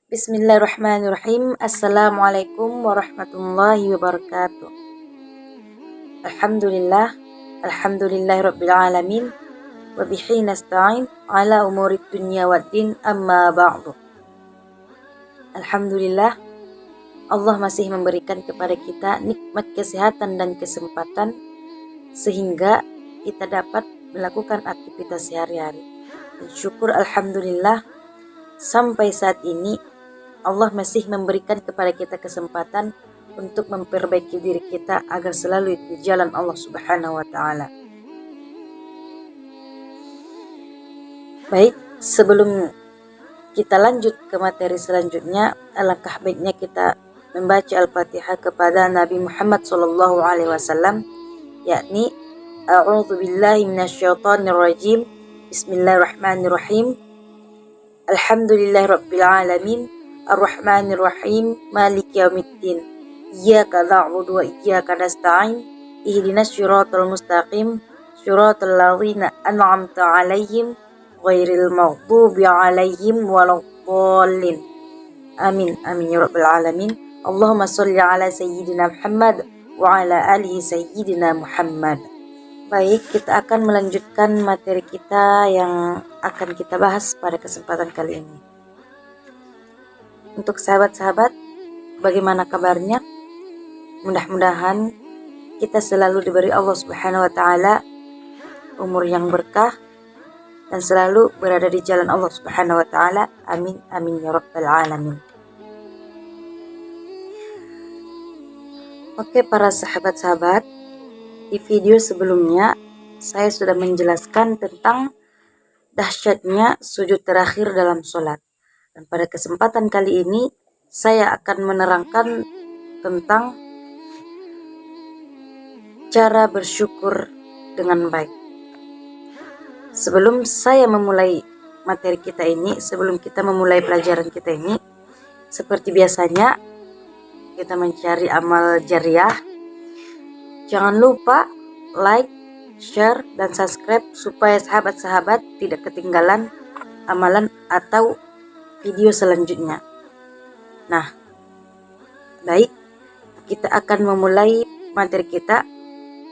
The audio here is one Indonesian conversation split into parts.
Bismillahirrahmanirrahim. Assalamualaikum warahmatullahi wabarakatuh. Alhamdulillah, alhamdulillahirabbil alamin, wa bihi nasta'in ala umurid dunya waddin, amma ba'du. Alhamdulillah, Allah masih memberikan kepada kita nikmat kesehatan dan kesempatan sehingga kita dapat melakukan aktivitas sehari-hari. Dan syukur alhamdulillah, sampai saat ini Allah masih memberikan kepada kita kesempatan untuk memperbaiki diri kita agar selalu di jalan Allah Subhanahu wa taala. Baik, sebelum kita lanjut ke materi selanjutnya, alangkah baiknya kita membaca Al-Fatihah kepada Nabi Muhammad sallallahu alaihi wasallam, yakni A'udzu billahi minasyaitonir rajim. Bismillahirrahmanirrahim. Alhamdulillahirabbil alamin, arrahmanir rahim, maliki yaumiddin. Iyyaka na'budu wa iyyaka nasta'in. Ihdinas siratal mustaqim, siratal ladzina an'amta 'alaihim ghairil maghdubi 'alaihim waladdallin. Amin amin ya rabbal alamin. Allahumma shalli ala sayyidina Muhammad wa ala alihi sayyidina Muhammad. Baik, kita akan melanjutkan materi kita yang akan kita bahas pada kesempatan kali ini. Untuk sahabat-sahabat, bagaimana kabarnya? Mudah-mudahan kita selalu diberi Allah Subhanahu wa taala umur yang berkah dan selalu berada di jalan Allah Subhanahu wa taala. Amin amin ya rabbal alamin. Oke, para sahabat-sahabat, di video sebelumnya saya sudah menjelaskan tentang dahsyatnya sujud terakhir dalam sholat. Dan pada kesempatan kali ini saya akan menerangkan tentang cara bersyukur dengan baik. Sebelum saya memulai materi kita ini, sebelum kita memulai pelajaran kita ini, seperti biasanya kita mencari amal jariah. Jangan lupa like, share, dan subscribe supaya sahabat-sahabat tidak ketinggalan amalan atau video selanjutnya. Nah, baik, kita akan memulai materi kita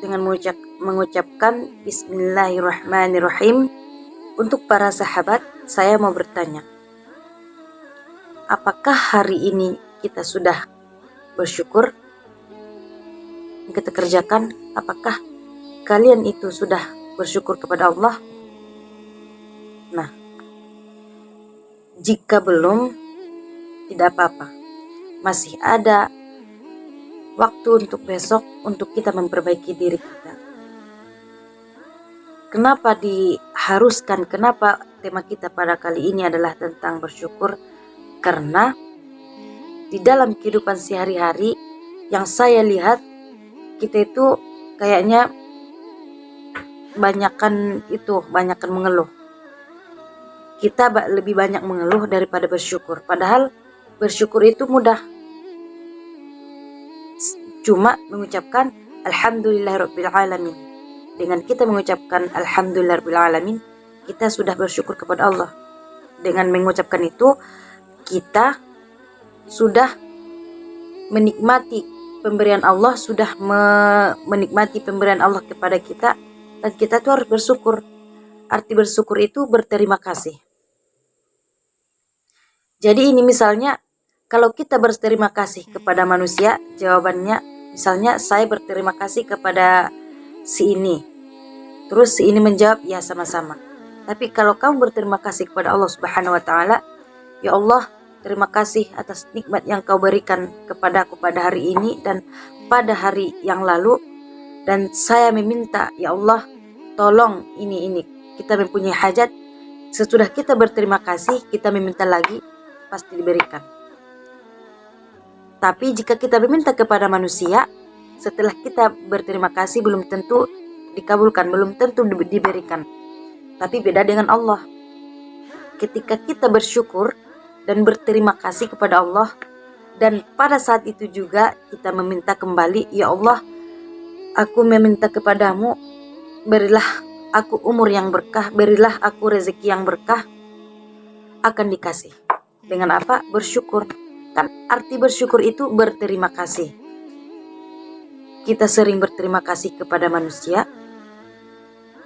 dengan mengucapkan Bismillahirrahmanirrahim. Untuk para sahabat, saya mau bertanya, apakah hari ini kita sudah bersyukur? Kita kerjakan, apakah kalian itu sudah bersyukur kepada Allah? Nah, jika belum, tidak apa-apa, masih ada waktu untuk besok untuk kita memperbaiki diri kita. Kenapa diharuskan, kenapa tema kita pada kali ini adalah tentang bersyukur? Karena di dalam kehidupan sehari-hari yang saya lihat, kita itu kayaknya banyakkan mengeluh. Kita lebih banyak mengeluh daripada bersyukur. Padahal bersyukur itu mudah. Cuma mengucapkan Alhamdulillahirabbil alamin. Dengan kita mengucapkan Alhamdulillahirabbil alamin, kita sudah bersyukur kepada Allah. Dengan mengucapkan itu, kita sudah menikmati pemberian Allah, sudah menikmati pemberian Allah kepada kita, dan kita tuh harus bersyukur. Arti bersyukur itu berterima kasih. Jadi ini misalnya, kalau kita berterima kasih kepada manusia, jawabannya misalnya saya berterima kasih kepada si ini. Terus si ini menjawab, ya sama-sama. Tapi kalau kamu berterima kasih kepada Allah Subhanahu wa taala, ya Allah, terima kasih atas nikmat yang kau berikan kepadaku pada hari ini dan pada hari yang lalu. Dan saya meminta, ya Allah, tolong ini. Kita mempunyai hajat. Sesudah kita berterima kasih, kita meminta lagi, pasti diberikan. Tapi jika kita meminta kepada manusia, setelah kita berterima kasih belum tentu dikabulkan, belum tentu diberikan. Tapi beda dengan Allah. Ketika kita bersyukur dan berterima kasih kepada Allah, dan pada saat itu juga kita meminta kembali, ya Allah, aku meminta kepadamu, berilah aku umur yang berkah, berilah aku rezeki yang berkah, akan dikasih. Dengan apa? Bersyukur. Kan arti bersyukur itu berterima kasih. Kita sering berterima kasih kepada manusia.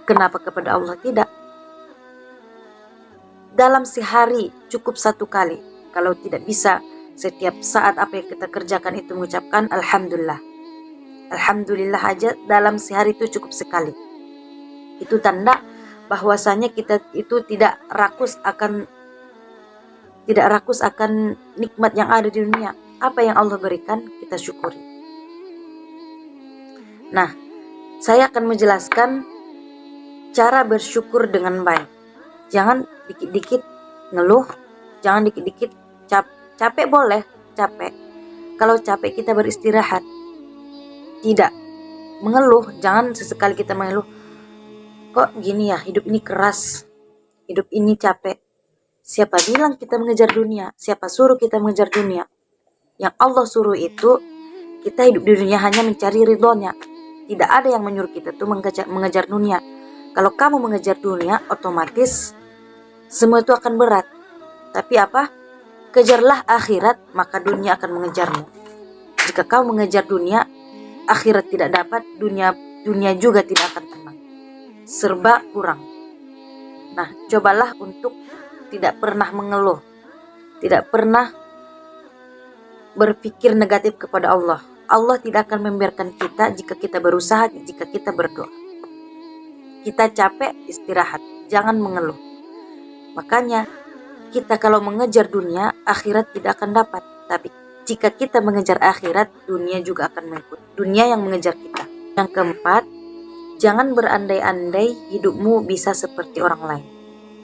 Kenapa kepada Allah tidak? Dalam sehari cukup 1 kali. Kalau tidak bisa setiap saat apa yang kita kerjakan itu mengucapkan Alhamdulillah. Alhamdulillah aja dalam sehari itu cukup sekali. Itu tanda bahwasanya kita itu tidak rakus akan nikmat yang ada di dunia. Apa yang Allah berikan kita syukuri. Nah, saya akan menjelaskan cara bersyukur dengan baik. Jangan dikit-dikit ngeluh, jangan dikit-dikit capek boleh, capek. Kalau capek kita beristirahat. Tidak mengeluh, jangan sesekali kita mengeluh. Kok gini ya, hidup ini keras, hidup ini capek. Siapa bilang kita mengejar dunia? Siapa suruh kita mengejar dunia? Yang Allah suruh itu, kita hidup di dunia hanya mencari ridhonya. Tidak ada yang menyuruh kita tuh mengejar dunia. Kalau kamu mengejar dunia, otomatis semua itu akan berat. Tapi apa? Kejarlah akhirat, maka dunia akan mengejarmu. Jika kau mengejar dunia, akhirat tidak dapat, dunia juga tidak akan tenang. Serba kurang. Nah, cobalah untuk tidak pernah mengeluh, tidak pernah berpikir negatif kepada Allah. Allah tidak akan membiarkan kita jika kita berusaha, jika kita berdoa. Kita capek, istirahat, jangan mengeluh. Makanya kita kalau mengejar dunia, akhirat tidak akan dapat. Tapi jika kita mengejar akhirat, dunia juga akan mengikut. Dunia yang mengejar kita. Yang keempat, jangan berandai-andai hidupmu bisa seperti orang lain.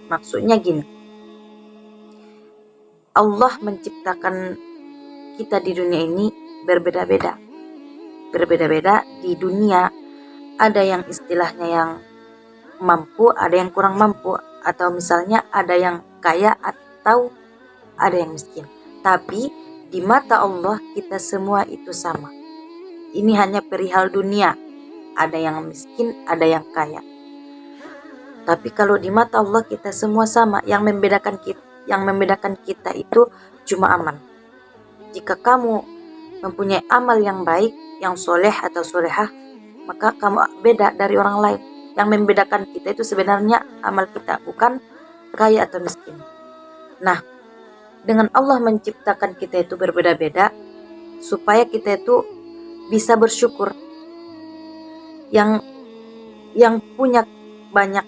Maksudnya gini, Allah menciptakan kita di dunia ini berbeda-beda. Berbeda-beda di dunia, ada yang istilahnya yang mampu, ada yang kurang mampu, atau misalnya ada yang kaya atau ada yang miskin. Tapi di mata Allah kita semua itu sama. Ini hanya perihal dunia. Ada yang miskin, ada yang kaya. Tapi kalau di mata Allah kita semua sama. Yang membedakan kita itu cuma amal. Jika kamu mempunyai amal yang baik, yang soleh atau solehah, maka kamu beda dari orang lain. Yang membedakan kita itu sebenarnya amal kita, bukan kaya atau miskin. Nah, dengan Allah menciptakan kita itu berbeda-beda, supaya kita itu bisa bersyukur. Yang punya banyak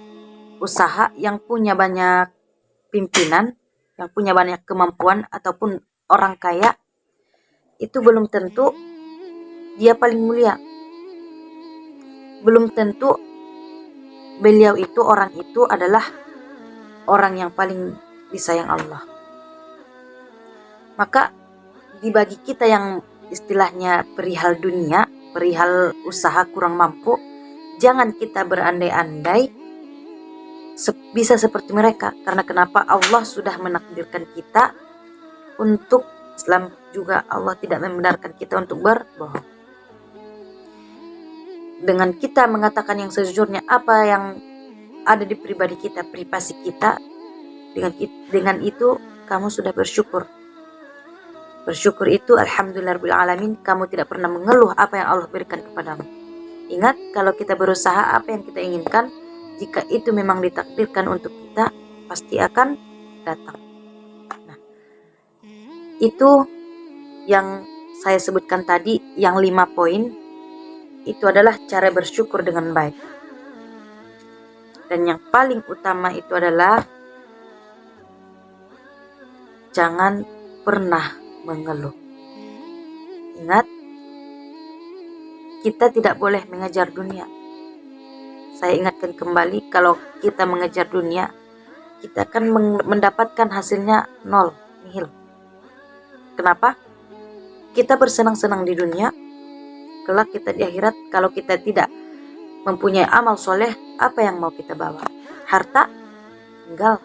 usaha, yang punya banyak pimpinan, yang punya banyak kemampuan, ataupun orang kaya, itu belum tentu dia paling mulia. Belum tentu beliau itu, orang itu adalah orang yang paling disayang Allah. Maka dibagi kita yang istilahnya perihal dunia, perihal usaha kurang mampu, jangan kita berandai-andai bisa seperti mereka. Karena kenapa? Allah sudah menakdirkan kita untuk Islam juga. Allah tidak membenarkan kita untuk berbohong. Dengan kita mengatakan yang sejujurnya, apa yang ada di pribadi kita, privasi kita, dengan itu kamu sudah bersyukur. Bersyukur itu alhamdulillahirabbil alamin, kamu tidak pernah mengeluh apa yang Allah berikan kepadamu. Ingat, kalau kita berusaha apa yang kita inginkan, jika itu memang ditakdirkan untuk kita, pasti akan datang. Nah, itu yang saya sebutkan tadi, yang 5 poin, itu adalah cara bersyukur dengan baik. Dan yang paling utama itu adalah jangan pernah mengeluh. Ingat, kita tidak boleh mengejar dunia. Saya ingatkan kembali, kalau kita mengejar dunia, kita akan mendapatkan hasilnya nol, nihil. Kenapa? Kita bersenang-senang di dunia, kelak kita di akhirat, kalau kita tidak mempunyai amal soleh, apa yang mau kita bawa? Harta tinggal,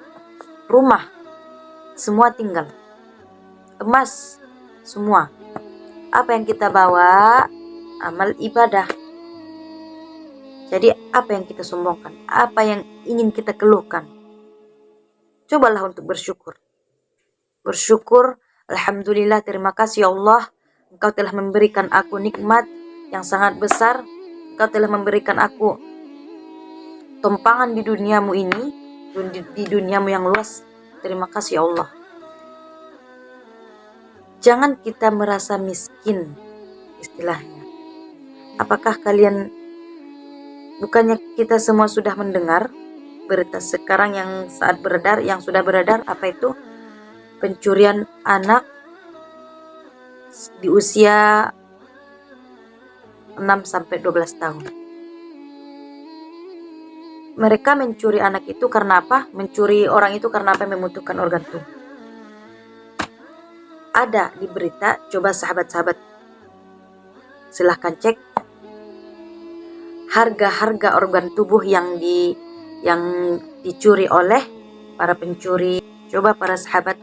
rumah semua tinggal, emas semua. Apa yang kita bawa? Amal ibadah. Jadi apa yang kita sombongkan? Apa yang ingin kita keluhkan? Cobalah untuk bersyukur. bersyukur, alhamdulillah, terima kasih ya Allah, Engkau telah memberikan aku nikmat yang sangat besar, Engkau telah memberikan aku tumpangan di duniamu ini, di duniamu yang luas. Terima kasih ya Allah. Jangan kita merasa miskin, istilahnya. Apakah kalian, bukannya kita semua sudah mendengar berita sekarang yang sudah beredar, apa itu? Pencurian anak di usia 6-12 tahun. Mereka mencuri anak itu karena apa? Mencuri orang itu karena apa? Membutuhkan organ tubuh. Ada di berita, coba sahabat-sahabat silahkan cek harga-harga organ tubuh yang dicuri oleh para pencuri. Coba para sahabat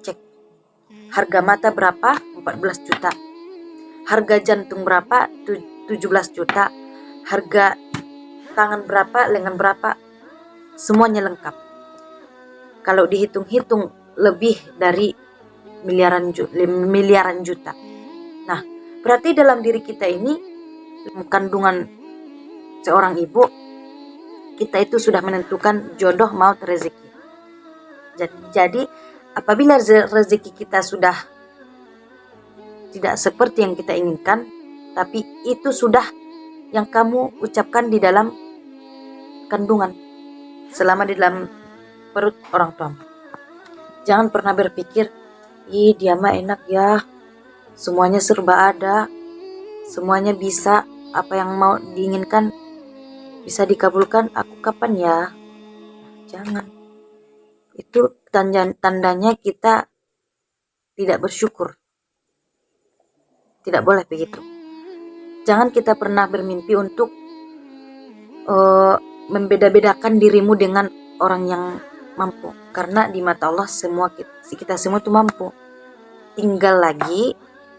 cek. Harga mata berapa? 14 juta. Harga jantung berapa? 17 juta. Harga tangan berapa? Lengan berapa? Semuanya lengkap. Kalau dihitung-hitung lebih dari miliaran juta. Nah, berarti dalam diri kita ini, kandungan seorang ibu, kita itu sudah menentukan jodoh maut rezeki. Jadi apabila rezeki kita sudah tidak seperti yang kita inginkan, tapi itu sudah yang kamu ucapkan di dalam kandungan, selama di dalam perut orang tuamu. Jangan pernah berpikir, ih dia mah enak ya, semuanya serba ada, semuanya bisa, apa yang mau diinginkan bisa dikabulkan, aku kapan ya? Jangan. Itu tandanya kita tidak bersyukur. Tidak boleh begitu. Jangan kita pernah bermimpi untuk membeda-bedakan dirimu dengan orang yang mampu. Karena di mata Allah kita semua itu mampu. Tinggal lagi,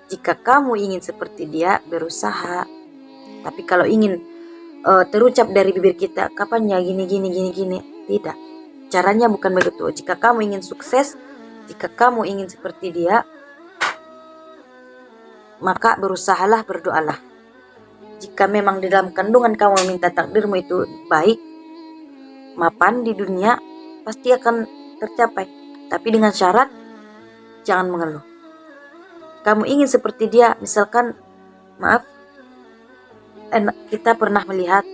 jika kamu ingin seperti dia, berusaha. Tapi kalau ingin terucap dari bibir kita, kapan ya gini. Tidak. Caranya bukan begitu. Jika kamu ingin sukses, jika kamu ingin seperti dia, maka berusahalah, berdoalah. Jika memang di dalam kandungan kamu minta takdirmu itu baik, mapan di dunia, pasti akan tercapai. Tapi dengan syarat, jangan mengeluh. Kamu ingin seperti dia, misalkan, kita pernah melihat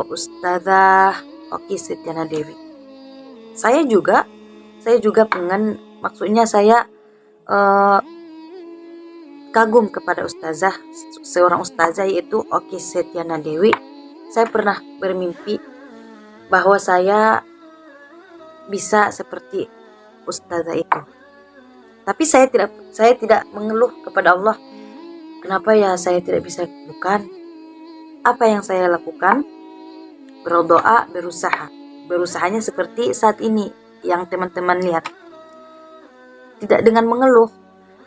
Ustazah Oki Setiana Dewi. Saya juga pengen, maksudnya saya kagum kepada seorang ustazah yaitu Oki Setiana Dewi. Saya pernah bermimpi bahwa saya bisa seperti ustazah itu. Tapi saya tidak mengeluh kepada Allah. Kenapa ya saya tidak bisa? Bukan. Apa yang saya lakukan? Berdoa, berusaha. Berusahanya seperti saat ini yang teman-teman lihat. Tidak dengan mengeluh.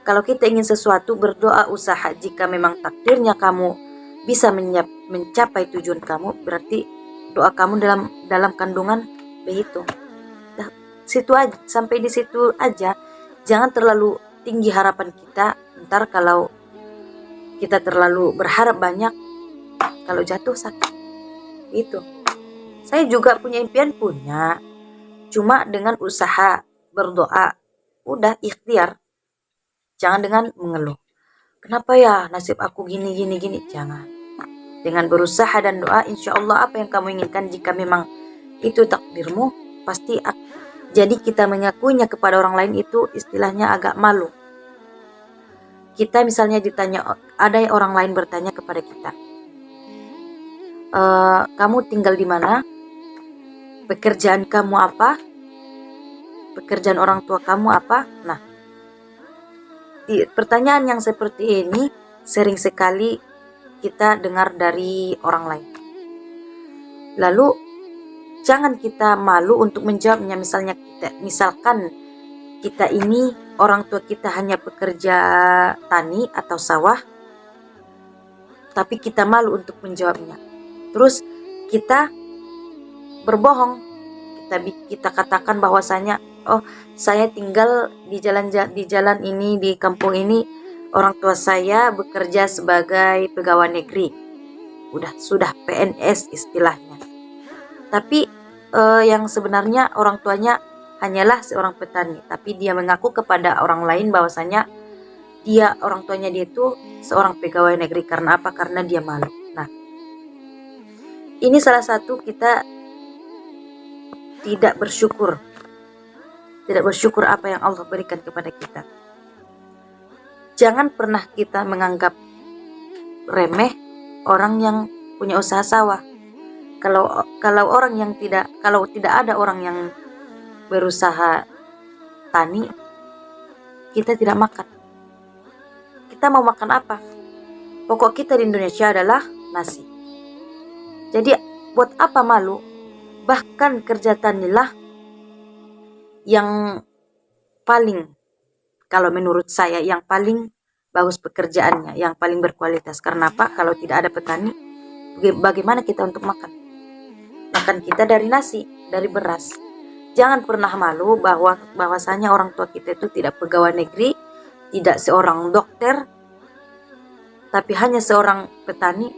Kalau kita ingin sesuatu, berdoa, usaha. Jika memang takdirnya kamu bisa mencapai tujuan kamu, berarti doa kamu dalam kandungan begitu. Nah, sampai di situ aja. Jangan terlalu tinggi harapan kita. Ntar kalau kita terlalu berharap banyak, kalau jatuh sakit. Itu. Saya juga punya impian, cuma dengan usaha, berdoa, udah ikhtiar. Jangan dengan mengeluh. Kenapa ya nasib aku gini. Jangan. Dengan berusaha dan doa, insya Allah apa yang kamu inginkan, jika memang itu takdirmu, pasti jadi kita mengakuinya kepada orang lain itu istilahnya agak malu. Kita misalnya ditanya, ada orang lain bertanya kepada kita, kamu tinggal di mana? Pekerjaan kamu apa? Pekerjaan orang tua kamu apa? Nah, pertanyaan yang seperti ini sering sekali kita dengar dari orang lain. Lalu jangan kita malu untuk menjawabnya. Misalkan kita ini orang tua kita hanya pekerja tani atau sawah, tapi kita malu untuk menjawabnya. Terus kita berbohong, kita katakan bahwasanya oh saya tinggal di jalan ini, di kampung ini, orang tua saya bekerja sebagai pegawai negeri, sudah PNS istilahnya. Tapi yang sebenarnya orang tuanya hanyalah seorang petani, tapi dia mengaku kepada orang lain bahwasanya orang tuanya dia itu seorang pegawai negeri. Karena apa? Karena dia malu. Nah, ini salah satu kita tidak bersyukur apa yang Allah berikan kepada kita. Jangan pernah kita menganggap remeh orang yang punya usaha sawah. Kalau tidak ada orang yang berusaha tani, kita tidak makan. Kita mau makan apa? Pokok kita di Indonesia adalah nasi. Jadi buat apa malu? Bahkan kerja tanilah yang paling, kalau menurut saya, yang paling bagus pekerjaannya, yang paling berkualitas. Karena apa? Kalau tidak ada petani, bagaimana kita untuk makan? Makan kita dari nasi, dari beras. Jangan pernah malu bahwasanya orang tua kita itu tidak pegawai negeri, tidak seorang dokter, tapi hanya seorang petani.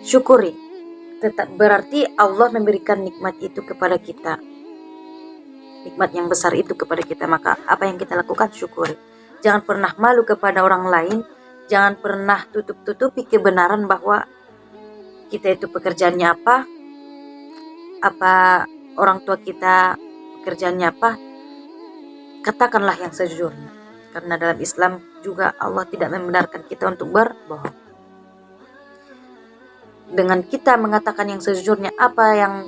Syukuri. Tetap berarti Allah memberikan nikmat itu kepada kita. Nikmat yang besar itu kepada kita. Maka apa yang kita lakukan? Syukuri. Jangan pernah malu kepada orang lain. Jangan pernah tutup-tutupi kebenaran bahwa kita itu pekerjaannya apa orang tua kita pekerjaannya apa. Katakanlah yang sejujurnya. Karena dalam Islam juga Allah tidak membenarkan kita untuk berbohong. Dengan kita mengatakan yang sejujurnya apa yang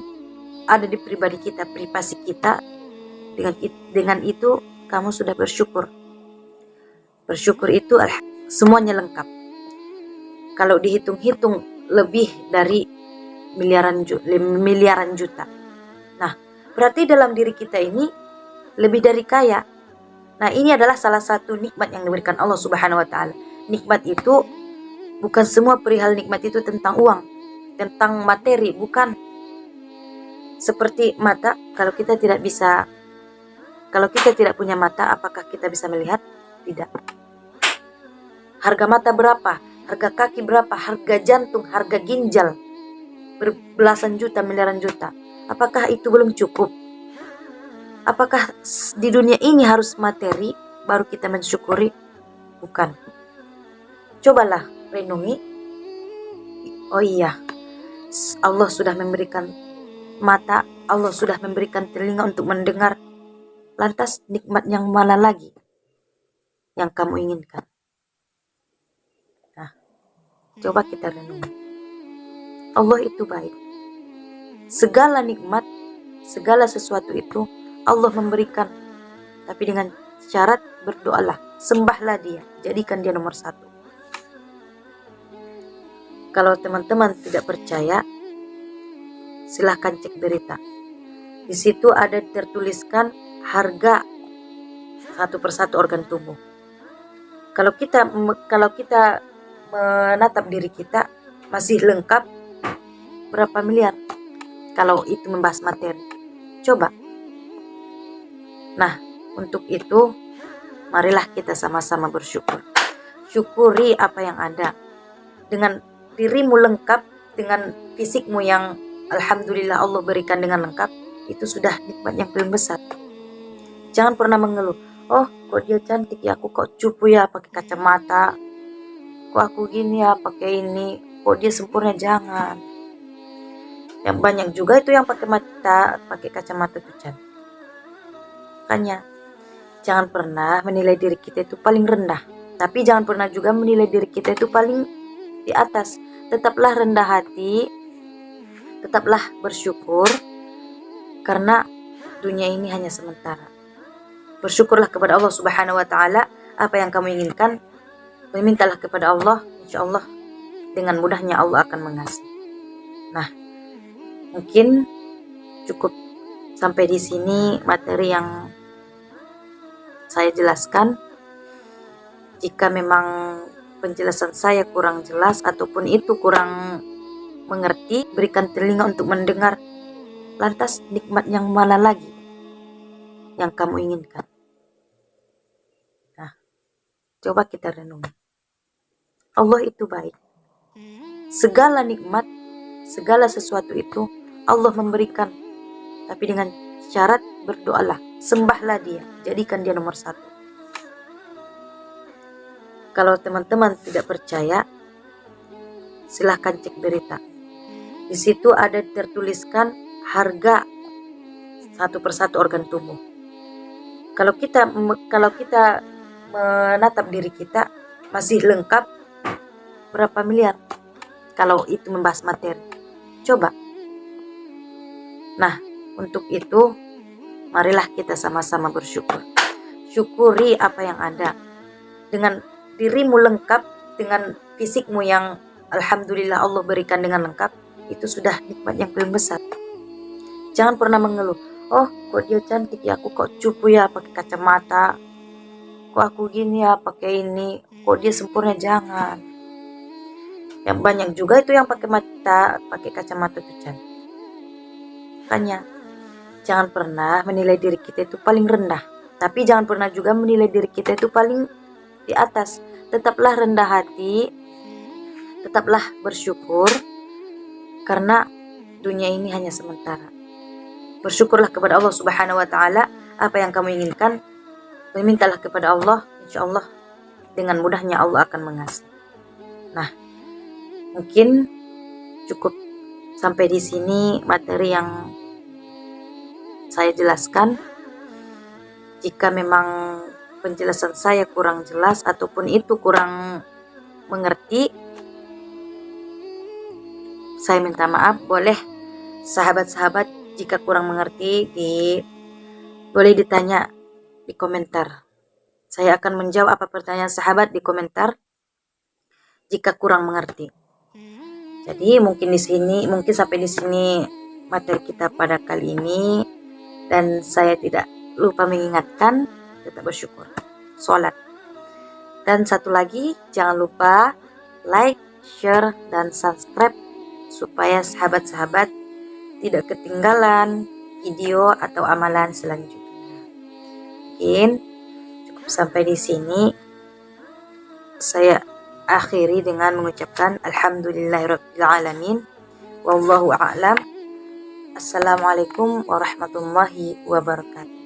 ada di pribadi kita, privasi kita, dengan itu kamu sudah bersyukur. Bersyukur itu semuanya lengkap. Kalau dihitung-hitung lebih dari miliaran juta. Nah, berarti dalam diri kita ini lebih dari kaya. Nah, ini adalah salah satu nikmat yang diberikan Allah Subhanahu wa taala. Nikmat itu bukan semua perihal nikmat itu tentang uang, tentang materi, bukan. Seperti mata, kalau kita tidak punya mata, apakah kita bisa melihat? Tidak. Harga mata berapa? Harga kaki berapa? Harga jantung, harga ginjal berbelasan juta, miliaran juta. Apakah itu belum cukup? Apakah di dunia ini harus materi baru kita mensyukuri? Bukan. Cobalah renungi. Oh iya, Allah sudah memberikan mata, Allah sudah memberikan telinga untuk mendengar. Lantas nikmat yang mana lagi yang kamu inginkan? Nah, coba kita renungi. Allah itu baik. Segala nikmat, segala sesuatu itu Allah memberikan. Tapi dengan syarat berdoalah, sembahlah dia, jadikan dia nomor satu. Kalau teman-teman tidak percaya, silahkan cek berita. Di situ ada tertuliskan harga satu persatu organ tubuh. Kalau kita menatap diri kita masih lengkap, berapa miliar kalau itu membahas materi? Coba. Nah, untuk itu marilah kita sama-sama bersyukur. Syukuri apa yang ada. Dengan dirimu lengkap, dengan fisikmu yang alhamdulillah Allah berikan dengan lengkap, itu sudah nikmat yang paling besar. Jangan pernah mengeluh, oh kok dia cantik ya, aku kok cupu ya pakai kacamata, kok aku gini ya pakai ini, kok dia sempurna. Jangan. Yang banyak juga itu yang pakai kacamata itu cantik. Makanya jangan pernah menilai diri kita itu paling rendah, tapi jangan pernah juga menilai diri kita itu paling di atas. Tetaplah rendah hati, tetaplah bersyukur, karena dunia ini hanya sementara. Bersyukurlah kepada Allah Subhanahu wa taala. Apa yang kamu inginkan, mintalah kepada Allah, insya Allah dengan mudahnya Allah akan mengasihi. Nah, mungkin cukup sampai di sini materi yang saya jelaskan. Jika memang penjelasan saya kurang jelas ataupun itu kurang mengerti, berikan telinga untuk mendengar. Lantas nikmat yang mana lagi yang kamu inginkan. Nah, coba kita renungi. Allah itu baik. Segala nikmat, segala sesuatu itu Allah memberikan. Tapi dengan syarat berdoalah, sembahlah dia, jadikan dia nomor satu. Kalau teman-teman tidak percaya, silahkan cek berita. Di situ ada tertuliskan harga satu persatu organ tubuh. Kalau kita menatap diri kita masih lengkap, berapa miliar kalau itu membahas materi. Coba. Nah, untuk itu marilah kita sama-sama bersyukur. Syukuri apa yang ada. Dengan dirimu lengkap, dengan fisikmu yang alhamdulillah Allah berikan dengan lengkap, itu sudah nikmat yang paling besar. Jangan pernah mengeluh, oh kok dia cantik ya, aku kok cupu ya pakai kacamata, kok aku gini ya pakai ini, kok dia sempurna. Jangan. Yang banyak juga itu yang pakai kacamata itu cantik. Makanya jangan pernah menilai diri kita itu paling rendah, tapi jangan pernah juga menilai diri kita itu paling di atas. Tetaplah rendah hati, tetaplah bersyukur, karena dunia ini hanya sementara. Bersyukurlah kepada Allah Subhanahu wa Ta'ala. Apa yang kamu inginkan, memintalah kepada Allah, insya Allah dengan mudahnya Allah akan mengasih. Nah, mungkin cukup sampai di sini materi yang saya jelaskan. Jika memang penjelasan saya kurang jelas ataupun itu kurang mengerti, saya minta maaf. Boleh sahabat-sahabat jika kurang mengerti boleh ditanya di komentar. Saya akan menjawab apa pertanyaan sahabat di komentar jika kurang mengerti. Jadi mungkin sampai di sini materi kita pada kali ini, dan saya tidak lupa mengingatkan tetap bersyukur, sholat. Dan satu lagi, jangan lupa like, share, dan subscribe supaya sahabat-sahabat tidak ketinggalan video atau amalan selanjutnya. Mungkin cukup sampai di sini. Saya akhiri dengan mengucapkan alhamdulillahirabbil alamin. Wallahu a'lam. Assalamualaikum warahmatullahi wabarakatuh.